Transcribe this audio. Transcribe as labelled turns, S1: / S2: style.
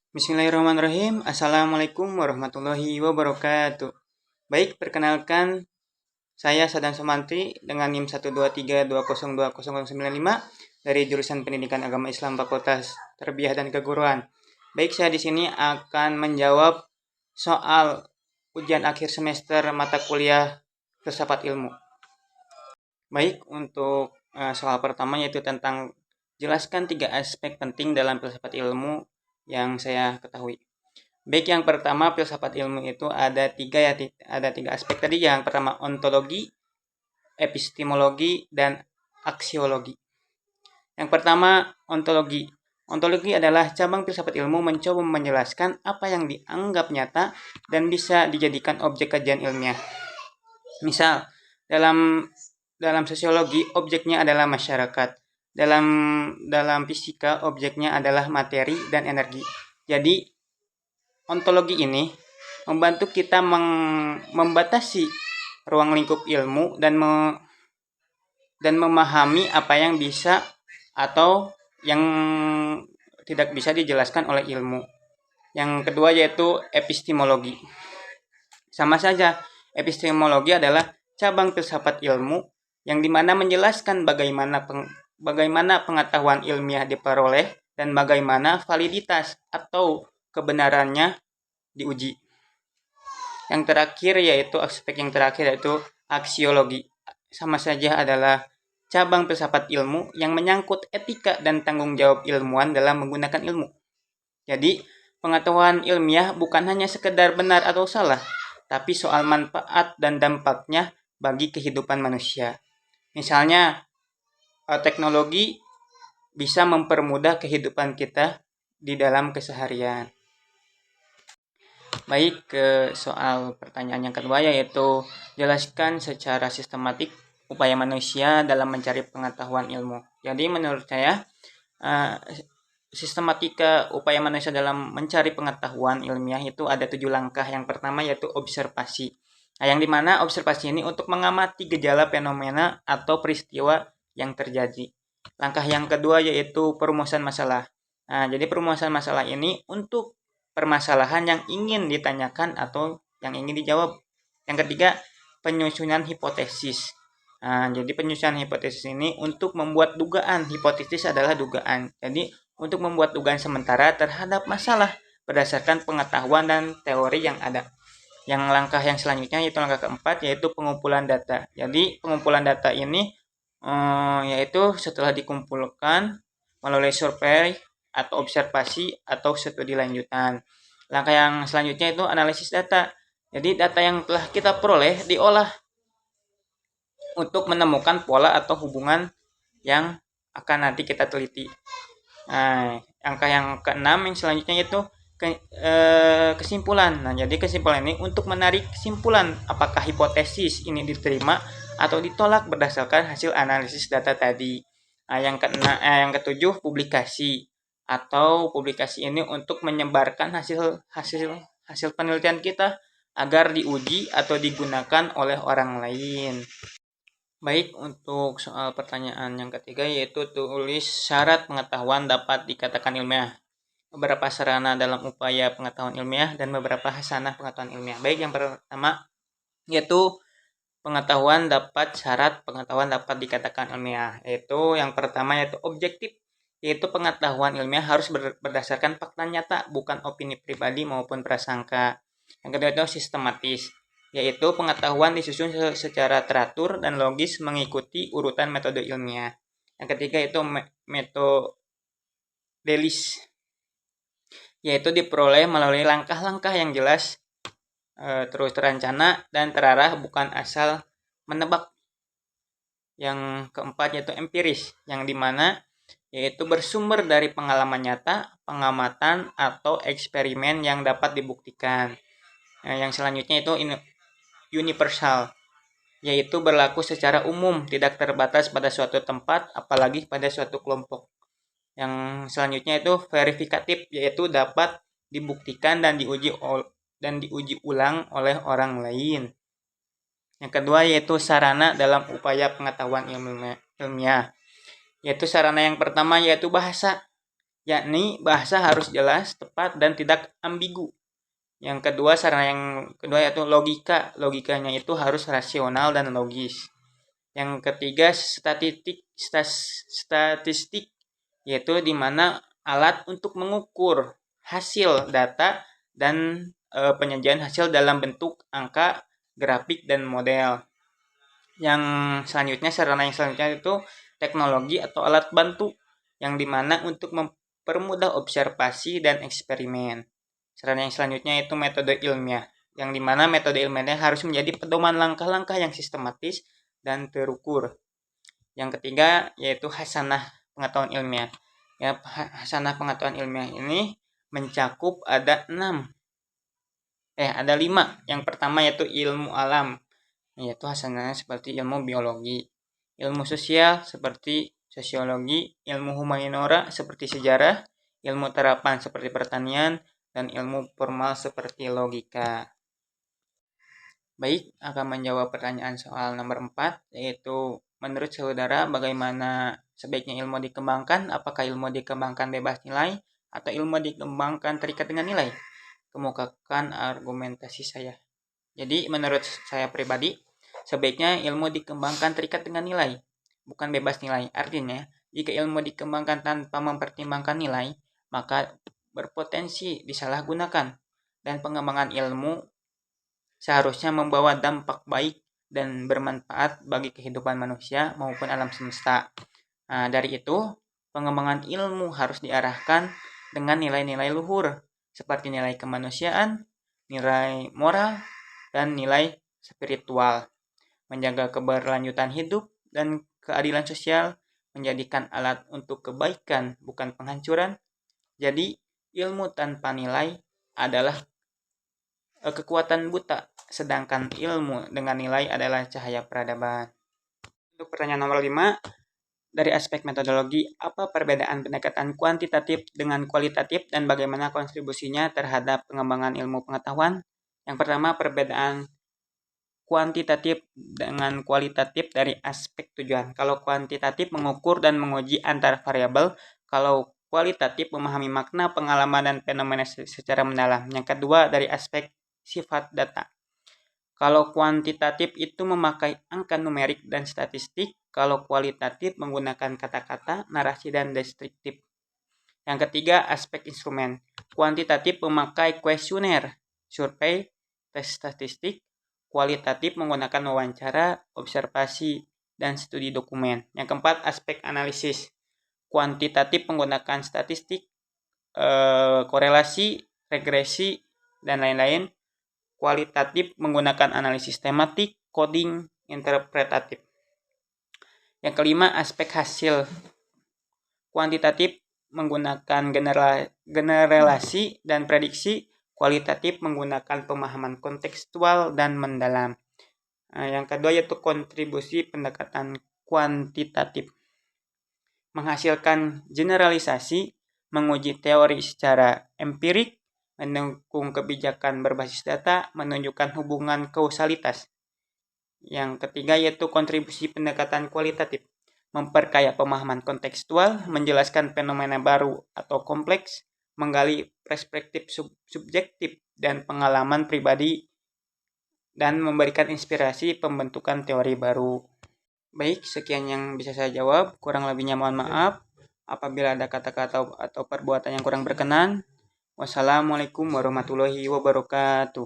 S1: Bismillahirrahmanirrahim. Assalamualaikum warahmatullahi wabarakatuh. Baik, perkenalkan saya Sadam Sumantri dengan NIM 123202095 dari jurusan Pendidikan Agama Islam Fakultas Tarbiyah dan Keguruan. Baik, saya di sini akan menjawab soal ujian akhir semester mata kuliah Filsafat Ilmu. Baik, untuk soal pertama yaitu tentang jelaskan 3 aspek penting dalam filsafat ilmu yang saya ketahui. Baik, yang pertama filsafat ilmu itu ada tiga aspek tadi. Yang pertama ontologi, epistemologi, dan aksiologi. Yang pertama ontologi. Ontologi adalah cabang filsafat ilmu mencoba menjelaskan apa yang dianggap nyata dan bisa dijadikan objek kajian ilmiah. Misal, dalam sosiologi objeknya adalah masyarakat. Dalam fisika objeknya adalah materi dan energi. Jadi ontologi ini membantu kita membatasi ruang lingkup ilmu dan memahami apa yang bisa atau yang tidak bisa dijelaskan oleh ilmu. Yang kedua yaitu epistemologi. Sama saja, epistemologi adalah cabang filsafat ilmu yang dimana menjelaskan bagaimana pengetahuan ilmiah diperoleh dan bagaimana validitas atau kebenarannya diuji. Yang terakhir yaitu aksiologi. Sama saja adalah cabang filsafat ilmu yang menyangkut etika dan tanggung jawab ilmuwan dalam menggunakan ilmu. Jadi, pengetahuan ilmiah bukan hanya sekedar benar atau salah, tapi soal manfaat dan dampaknya bagi kehidupan manusia. Misalnya, teknologi bisa mempermudah kehidupan kita di dalam keseharian. Baik, ke soal pertanyaan yang kedua yaitu jelaskan secara sistematik upaya manusia dalam mencari pengetahuan ilmu. Jadi menurut saya sistematika upaya manusia dalam mencari pengetahuan ilmiah itu ada 7 langkah. Yang pertama yaitu observasi. Nah, yang dimana observasi ini untuk mengamati gejala fenomena atau peristiwa yang terjadi. Langkah yang kedua yaitu perumusan masalah. Nah, jadi perumusan masalah ini untuk permasalahan yang ingin ditanyakan atau yang ingin dijawab. Yang ketiga, penyusunan hipotesis. Nah, jadi penyusunan hipotesis ini untuk membuat dugaan. Hipotesis adalah dugaan. Jadi, untuk membuat dugaan sementara terhadap masalah berdasarkan pengetahuan dan teori yang ada. Yang langkah yang selanjutnya yaitu langkah keempat yaitu pengumpulan data. Jadi, pengumpulan data ini yaitu setelah dikumpulkan melalui survei atau observasi atau studi lanjutan. Langkah yang selanjutnya itu analisis data. Jadi data yang telah kita peroleh diolah untuk menemukan pola atau hubungan yang akan nanti kita teliti. Nah, angka yang keenam yang selanjutnya itu kesimpulan. Nah, jadi kesimpulan ini untuk menarik kesimpulan apakah hipotesis ini diterima atau ditolak berdasarkan hasil analisis data tadi. Nah, yang ketujuh publikasi. Atau publikasi ini untuk menyebarkan hasil penelitian kita agar diuji atau digunakan oleh orang lain. Baik, untuk soal pertanyaan yang ketiga yaitu tulis syarat pengetahuan dapat dikatakan ilmiah. Beberapa sarana dalam upaya pengetahuan ilmiah dan beberapa hasanah pengetahuan ilmiah. Baik, yang pertama yaitu syarat pengetahuan dapat dikatakan ilmiah. Yaitu yang pertama yaitu objektif. Yaitu pengetahuan ilmiah harus berdasarkan fakta nyata, bukan opini pribadi maupun prasangka. Yang kedua itu sistematis, yaitu pengetahuan disusun secara teratur dan logis mengikuti urutan metode ilmiah. Yang ketiga itu metodelis, yaitu diperoleh melalui langkah-langkah yang jelas, terus terencana dan terarah, bukan asal menebak. Yang keempat yaitu empiris, yang dimana yaitu bersumber dari pengalaman nyata, pengamatan, atau eksperimen yang dapat dibuktikan. Yang selanjutnya itu universal, yaitu berlaku secara umum, tidak terbatas pada suatu tempat, apalagi pada suatu kelompok. Yang selanjutnya itu verifikatif, yaitu dapat dibuktikan dan diuji ulang oleh orang lain. Yang kedua yaitu sarana dalam upaya pengetahuan ilmiah. Yaitu sarana yang pertama yaitu bahasa, yakni bahasa harus jelas, tepat, dan tidak ambigu. Yang kedua, sarana yang kedua yaitu logika. Logikanya itu harus rasional dan logis. Yang ketiga, statistik, yaitu di mana alat untuk mengukur hasil data dan penyajian hasil dalam bentuk angka, grafik, dan model. Yang selanjutnya, sarana yang selanjutnya itu teknologi atau alat bantu, yang dimana untuk mempermudah observasi dan eksperimen. Sarana yang selanjutnya itu metode ilmiah, yang dimana metode ilmiahnya harus menjadi pedoman langkah-langkah yang sistematis dan terukur. Yang ketiga yaitu hasanah pengetahuan ilmiah. Ya, hasanah pengetahuan ilmiah ini mencakup ada 5. Yang pertama yaitu ilmu alam, yaitu hasanah seperti ilmu biologi, ilmu sosial seperti sosiologi, ilmu humaniora seperti sejarah, ilmu terapan seperti pertanian, dan ilmu formal seperti logika. Baik, akan menjawab pertanyaan soal nomor 4, yaitu menurut saudara bagaimana sebaiknya ilmu dikembangkan? Apakah ilmu dikembangkan bebas nilai atau ilmu dikembangkan terikat dengan nilai? Kemukakan argumentasi saya. Jadi menurut saya pribadi, sebaiknya ilmu dikembangkan terikat dengan nilai, bukan bebas nilai. Artinya, jika ilmu dikembangkan tanpa mempertimbangkan nilai, maka berpotensi disalahgunakan, dan pengembangan ilmu seharusnya membawa dampak baik dan bermanfaat bagi kehidupan manusia maupun alam semesta. Nah, dari itu, pengembangan ilmu harus diarahkan dengan nilai-nilai luhur, seperti nilai kemanusiaan, nilai moral, dan nilai spiritual. Menjaga keberlanjutan hidup dan keadilan sosial, menjadikan alat untuk kebaikan, bukan penghancuran. Jadi, ilmu tanpa nilai adalah kekuatan buta, sedangkan ilmu dengan nilai adalah cahaya peradaban. Untuk pertanyaan nomor 5, dari aspek metodologi, apa perbedaan pendekatan kuantitatif dengan kualitatif dan bagaimana kontribusinya terhadap pengembangan ilmu pengetahuan? Yang pertama, perbedaan kuantitatif dengan kualitatif dari aspek tujuan. Kalau kuantitatif mengukur dan menguji antar variabel, kalau kualitatif memahami makna, pengalaman, dan fenomena secara mendalam. Yang kedua, dari aspek sifat data. Kalau kuantitatif itu memakai angka numerik dan statistik, kalau kualitatif menggunakan kata-kata, narasi, dan deskriptif. Yang ketiga, aspek instrumen. Kuantitatif memakai kuesioner, survei, tes statistik. Kualitatif menggunakan wawancara, observasi, dan studi dokumen. Yang keempat, aspek analisis. Kuantitatif menggunakan statistik, korelasi, regresi, dan lain-lain. Kualitatif menggunakan analisis tematik, coding, interpretatif. Yang kelima, aspek hasil. Kuantitatif menggunakan generalisasi dan prediksi. Kualitatif menggunakan pemahaman kontekstual dan mendalam. Yang kedua yaitu kontribusi pendekatan kuantitatif. Menghasilkan generalisasi, menguji teori secara empirik, mendukung kebijakan berbasis data, menunjukkan hubungan kausalitas. Yang ketiga yaitu kontribusi pendekatan kualitatif, memperkaya pemahaman kontekstual, menjelaskan fenomena baru atau kompleks, menggali perspektif subjektif dan pengalaman pribadi, dan memberikan inspirasi pembentukan teori baru. Baik, sekian yang bisa saya jawab. Kurang lebihnya mohon maaf. Apabila ada kata-kata atau perbuatan yang kurang berkenan, wassalamualaikum warahmatullahi wabarakatuh.